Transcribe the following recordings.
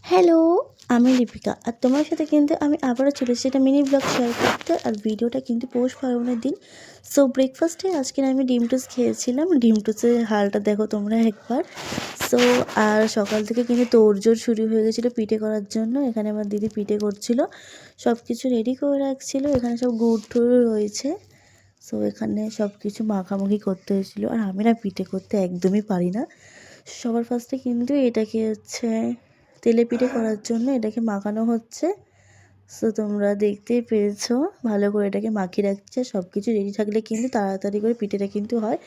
Hello, আমি লিপিকা। আর তোমার সাথে কিন্তু আমি আবারও চলে এসেছি একটা মিনি ব্লগ শেয়ার করতে। আর ভিডিওটা কিন্তু পৌষ পার্বণের দিন। সো ব্রেকফাস্টে আজকে আমি ডিম টোস্ট খেয়েছিলাম। ডিম টোস্টের হালটা দেখো তোমরা একবার। সো আর সকাল থেকে কিন্তু তোড়জোড় শুরু হয়ে গেছিলো পিঠে করার জন্য। এখানে আমার দিদি পিঠে করছিল, সব কিছু রেডি করে রাখছিল। এখানে সব গুড় টুড় রয়েছে। সো এখানে সব কিছু মাখামাখি করতে হয়েছিলো। আর আমি না পিঠে করতে একদমই পারি না। সবার ফার্স্টে কিন্তু এটাকে তেলে পিঠে করার জন্য এটাকে মাখানো হচ্ছে। সো তোমরা দেখতেই পেরেছো, ভালো করে এটাকে মাখিয়ে রাখছে। সব কিছু রেডি থাকলে কিন্তু তাড়াতাড়ি করে পিঠেটা কিন্তু হয়,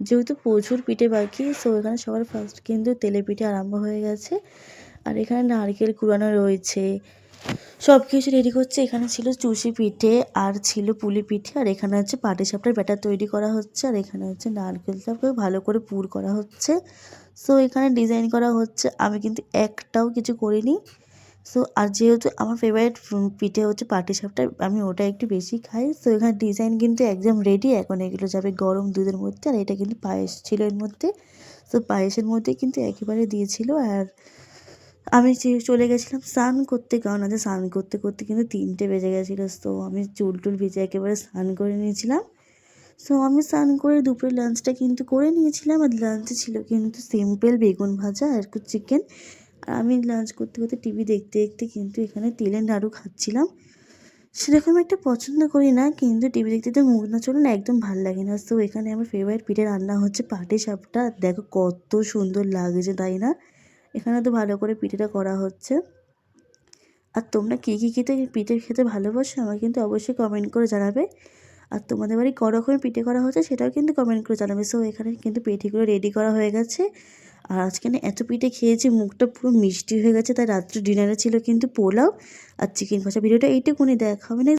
যেহেতু প্রচুর পিঠে বাকি। সো এখানে সবার ফার্স্ট কিন্তু তেলে পিঠে আরম্ভ হয়ে গেছে। আর এখানে নারকেল কুড়ানো রয়েছে, সব কিছু রেডি করছে। এখানে ছিল চুষি পিঠে আর ছিল পুলি পিঠে। আর এখানে হচ্ছে পাটিসাপটার ব্যাটার তৈরি করা হচ্ছে। আর এখানে হচ্ছে নারকেলটাকে ভালো করে পুর করা হচ্ছে। সো এখানে ডিজাইন করা হচ্ছে। আমি কিন্তু একটাও কিছু করিনি। সো আর যেহেতু আমার ফেভারিট পিঠে হচ্ছে পাটিসাপটা, আমি ওটা একটু বেশি খাই। সো এখানে ডিজাইন কিন্তু একদম রেডি। এখন এগুলো যাবে গরম দুধের মধ্যে। আর এটা কিন্তু পায়েস ছিল এর মধ্যে। সো পায়েসের মধ্যে কিন্তু একেবারে দিয়েছিল। আর আমি চলে গেছিলাম স্নান করতে, কারণ আজ স্নান করতে করতে কিন্তু 3টে বেজে গেছিলো। তো আমি চুল টুল ভিজে একেবারে স্নান করে নিয়েছিলাম। সো আমি স্নান করে দুপুরে লাঞ্চটা কিন্তু করে নিয়েছিলাম। আর লাঞ্চে ছিল কিন্তু সিম্পল বেগুন ভাজা আর একটু চিকেন। আর আমি লাঞ্চ করতে করতে টিভি দেখতে দেখতে কিন্তু এখানে তিলের নাড়ু খাচ্ছিলাম। সেরকম একটা পছন্দ করি না, কিন্তু টিভি দেখতে দেখতে মুখ না চলে না, একদম ভাল লাগে না। সো এখানে আমার ফেভারিট পিঠে রান্না হচ্ছে পাটিসাপটা। দেখো কত সুন্দর লাগছে, তাই না? এখানে তো ভালো করে পিঠেটা করা হচ্ছে। আর তোমরা কী কী পিঠে খেতে ভালোবাসো আমাকে কিন্তু অবশ্যই কমেন্ট করে জানাবে। আর তোমাদের বাড়ি ক রকমের পিঠে করা হচ্ছে সেটাও কিন্তু কমেন্ট করে জানাবে। সো এখানে কিন্তু পিঠেগুলো রেডি করা হয়ে গেছে। আর আজকে না এত পিঠে খেয়েছি, মুখটা পুরো মিষ্টি হয়ে গেছে। তাই রাত্রে ডিনারে ছিল কিন্তু পোলাও আর চিকেন কষা। ভিডিওটা এইটুকুনি, দেখা হবে না।